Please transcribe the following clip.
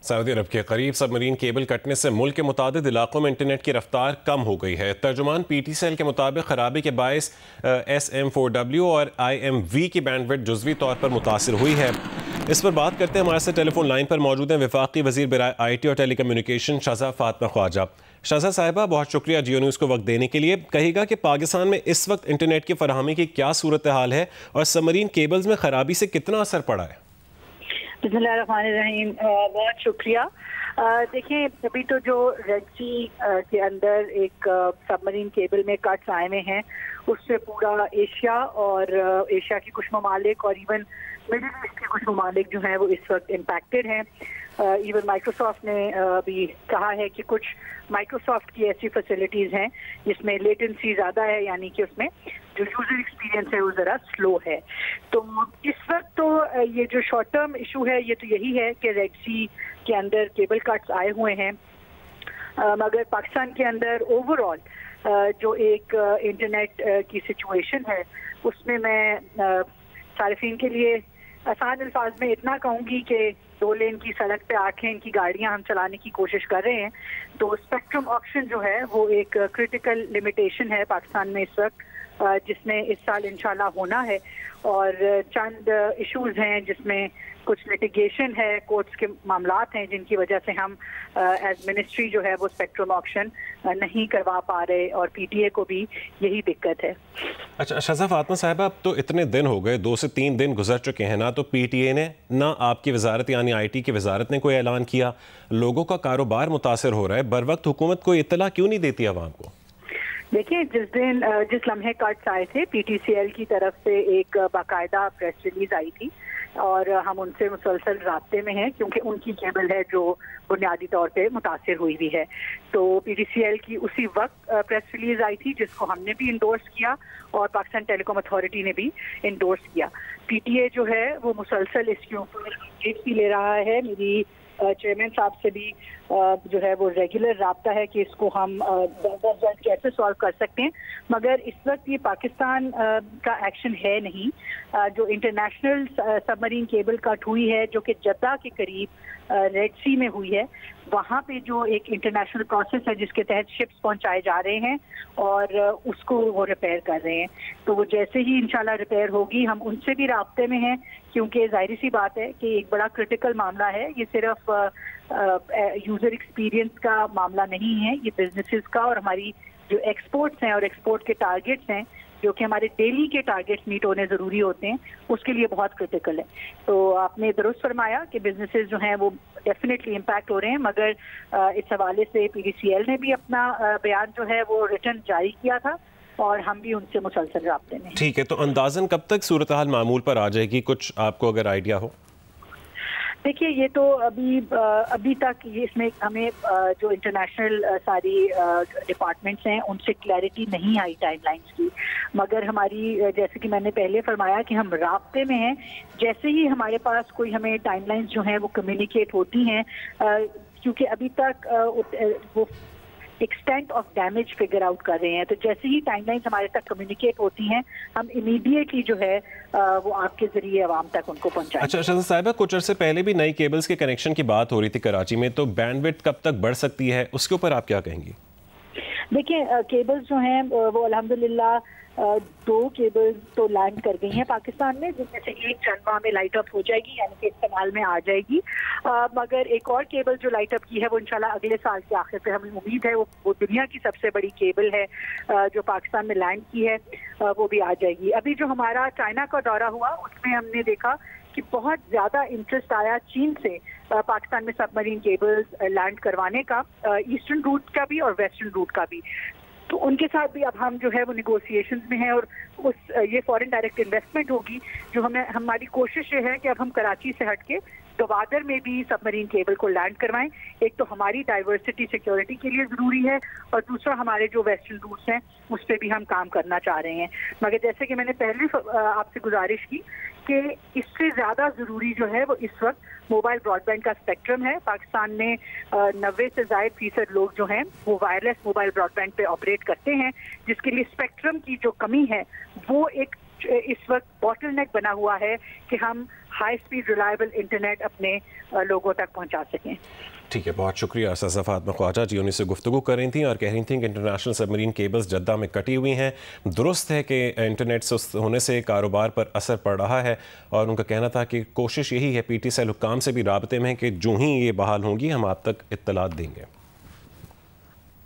Saudi अरब के करीब submarine cable कटने से मुल्क के मुतादिद इलाकों में इंटरनेट की रफ्तार कम हो गई है। तर्जुमान PTCL के मुताबिक खराबी के बायस SM4W और IMV की बैंडविड्थ जुज़वी तौर पर मुतासिर हुई है। इस पर बात करते हैं, हमारे साथ टेलीफोन लाइन पर मौजूद हैं वफाकी वज़ीर बराए IT और टेली कम्युनिकेशन शहज़ा फातिमा ख्वाजा। शहज़ा साहिबा, बहुत शुक्रिया जियो न्यूज़ को वक्त देने के लिए। कहिएगा कि पाकिस्तान में इस वक्त इंटरनेट की फराहमी की क्या सूरत हाल है और सबमरीन केबल्स में खराबी से कितना असर पड़ा है? बिस्मिल्लाहिर्रहमानिर्रहीम, बहुत शुक्रिया। देखें, अभी तो जो रेड सी के अंदर एक सबमरीन केबल में कट्स आए हुए हैं, उससे पूरा एशिया और एशिया की कुछ ममालिक और इवन मिडिल ईस्ट के कुछ ममालिक जो हैं वो इस वक्त इम्पैक्टेड हैं। इवन माइक्रोसॉफ्ट ने भी कहा है कि कुछ माइक्रोसॉफ्ट की ऐसी फैसिलिटीज़ हैं जिसमें लेटेंसी ज़्यादा है, यानी कि उसमें जो यूज़र एक्सपीरियंस है वो ज़रा स्लो है। तो इस वक्त तो ये जो शॉर्ट टर्म इशू है ये तो यही है कि रेड सी के अंदर केबल कट्स आए हुए हैं, मगर पाकिस्तान के अंदर ओवरऑल जो एक इंटरनेट की सिचुएशन है उसमें मैं सारिफीन के लिए आसान अल्फाज में इतना कहूँगी कि 2 लेन की सड़क पे 8 लेन की गाड़ियां हम चलाने की कोशिश कर रहे हैं। तो स्पेक्ट्रम ऑप्शन जो है वो एक क्रिटिकल लिमिटेशन है पाकिस्तान में इस वक्त, जिसमें इस साल इंशाल्लाह होना है। और चंद इश्यूज हैं जिसमें कुछ लिटिगेशन है, कोर्ट्स के मामलात हैं जिनकी वजह से हम एज मिनिस्ट्री जो है वो स्पेक्ट्रम ऑप्शन नहीं करवा पा रहे, और PTA को भी यही दिक्कत है। अच्छा शहज़ा फातिमा साहिबा, अब तो इतने दिन हो गए, 2 से 3 दिन गुजर चुके हैं, ना तो PTA ने ना आपकी वजारत यानी IT की वजारत ने कोई ऐलान किया। लोगों का कारोबार मुतासर हो रहा है, बर वक्त हुकूमत कोई इत्तला क्यों नहीं देती आवाम को? देखिए, जिस लम्हे कट्स आए थे PTCL की तरफ से एक बाकायदा प्रेस रिलीज आई थी और हम उनसे मुसलसल रास्ते में हैं, क्योंकि उनकी केबल है जो बुनियादी तौर पे मुतासिर हुई भी है। तो PTCL की उसी वक्त प्रेस रिलीज आई थी जिसको हमने भी इंडोर्स किया और पाकिस्तान टेलीकॉम अथॉरिटी ने भी इंडोर्स किया। PTA जो है वो मुसलसल इसके ऊपर अपडेट भी ले रहा है। मेरी चेयरमैन साहब से भी जो है वो रेगुलर राब्ता है कि इसको हम जल्द कैसे सॉल्व कर सकते हैं, मगर इस वक्त ये पाकिस्तान का एक्शन है नहीं। जो इंटरनेशनल सबमरीन केबल कट हुई है जो कि जद्दा के करीब रेड सी में हुई है, वहाँ पे जो एक इंटरनेशनल प्रोसेस है जिसके तहत शिप्स पहुंचाए जा रहे हैं और उसको वो रिपेयर कर रहे हैं। तो वो जैसे ही इंशाल्लाह रिपेयर होगी हम उनसे भी राब्ते में हैं, क्योंकि जाहिर सी बात है कि एक बड़ा क्रिटिकल मामला है। ये सिर्फ यूजर एक्सपीरियंस का मामला नहीं है, ये बिजनेसेस का और हमारी जो एक्सपोर्ट्स हैं और एक्सपोर्ट के टारगेट्स हैं जो कि हमारे डेली के टारगेट्स मीट होने ज़रूरी होते हैं, उसके लिए बहुत क्रिटिकल है। तो आपने दुरुस्त फरमाया कि बिजनेसेस जो हैं वो डेफिनेटली इम्पैक्ट हो रहे हैं, मगर इस हवाले से PTCL ने भी अपना बयान जो है वो रिटर्न जारी किया था और हम भी उनसे मुसलसल राब्ते में। ठीक है, तो अंदाजन कब तक सूरत हाल मामूल पर आ जाएगी, कुछ आपको अगर आइडिया हो? देखिए, ये तो अभी तक ये इसमें हमें जो इंटरनेशनल सारी डिपार्टमेंट्स हैं उनसे क्लैरिटी नहीं आई टाइमलाइंस की, मगर हमारी जैसे कि मैंने पहले फरमाया कि हम राब्ते में हैं। जैसे ही हमारे पास कोई हमें टाइमलाइंस जो हैं वो कम्युनिकेट होती हैं, क्योंकि अभी तक वो extent of damage figure out कर रहे हैं, तो जैसे ही टाइमलाइंस हमारे तक कम्युनिकेट होती हैं हम इमीडिएटली जो है वो आपके जरिए आवाम तक उनको पहुंचाएंगे। अच्छा शहज़ा साहिबा, कुछ अरसे पहले भी नई केबल्स के कनेक्शन की बात हो रही थी कराची में, तो बैंडविड्थ कब तक बढ़ सकती है, उसके ऊपर आप क्या कहेंगी? देखिए, केबल्स जो हैं वो अल्हम्दुलिल्लाह 2 केबल्स तो लैंड कर गई हैं पाकिस्तान में, जिनमें से एक चंदवा में लाइट अप हो जाएगी, यानी कि इस्तेमाल में आ जाएगी। मगर एक और केबल जो लाइट अप की है वो इंशाल्लाह अगले साल के आखिर पे हमें उम्मीद है वो दुनिया की सबसे बड़ी केबल है जो पाकिस्तान में लैंड की है, वो भी आ जाएगी। अभी जो हमारा चाइना का दौरा हुआ उसमें हमने देखा कि बहुत ज़्यादा इंटरेस्ट आया चीन से पाकिस्तान में सबमरीन केबल्स लैंड करवाने का, ईस्टर्न रूट का भी और वेस्टर्न रूट का भी। तो उनके साथ भी अब हम जो है वो निगोशिएशंस में हैं और ये फॉरेन डायरेक्ट इन्वेस्टमेंट होगी जो हमारी कोशिश ये है कि अब हम कराची से हट के गवादर में भी सबमरीन केबल को लैंड करवाएं। एक तो हमारी डाइवर्सिटी सिक्योरिटी के लिए ज़रूरी है और दूसरा हमारे जो वेस्टर्न रूट्स हैं उस पर भी हम काम करना चाह रहे हैं। मगर जैसे कि मैंने पहले आपसे गुजारिश की कि इससे ज़्यादा ज़रूरी जो है वो इस वक्त मोबाइल ब्रॉडबैंड का स्पेक्ट्रम है। पाकिस्तान में 90 से ज़ायद फीसद लोग जो हैं वो वायरलेस मोबाइल ब्रॉडबैंड पे ऑपरेट करते हैं, जिसके लिए स्पेक्ट्रम की जो कमी है वो एक इस वक्त बॉटलनेक बना हुआ है कि हम हाई स्पीड रिलायबल इंटरनेट अपने लोगों तक पहुंचा सकें। ठीक है, बहुत शुक्रिया। सज़ा फातिमा ख्वाजा जी उन्हीं से गुफ्तगू कर रही थी और कह रही थी कि इंटरनेशनल सबमरीन केबल्स जद्दा में कटी हुई हैं। दुरुस्त है कि इंटरनेट सुस्त होने से कारोबार पर असर पड़ रहा है और उनका कहना था कि कोशिश यही है, PTCL हुक्काम से भी राबते में है कि जो ही ये बहाल होंगी हम आप तक इत्तलात देंगे।